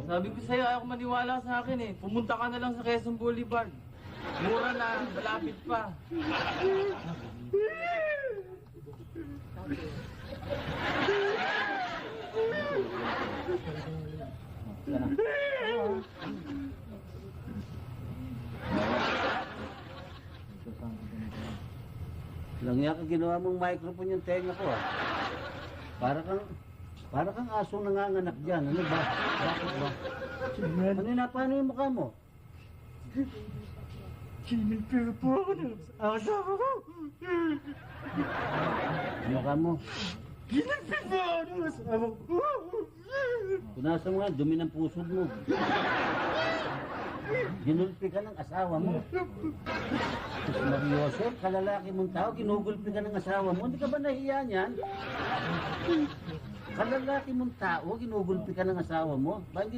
Sabi ko sa'yo, ayaw ko maniwala sa akin eh. Pumunta ka na lang sa Quezon Boulevard. Mura na, malapit pa. Langya ka ginawa mong microphone yung tenga ko ah. Para kang asong nanganganak dyan. Ano ba? Bakit ba? Ano na, paano yung mukha mo? Kinipil po ako ng asawa ko. Mukha mo. Kinipil po ako ng asawa ko. Punasan mo nga, dumi ng puso mo. Ginulpi ka ng asawa mo. Seryoso, kalalaki mong tao, ginugulpi ka ng asawa mo. Hindi ka ba nahiya niyan? Kalalaki mong tao, ginugulpi ka ng asawa mo. Ba hindi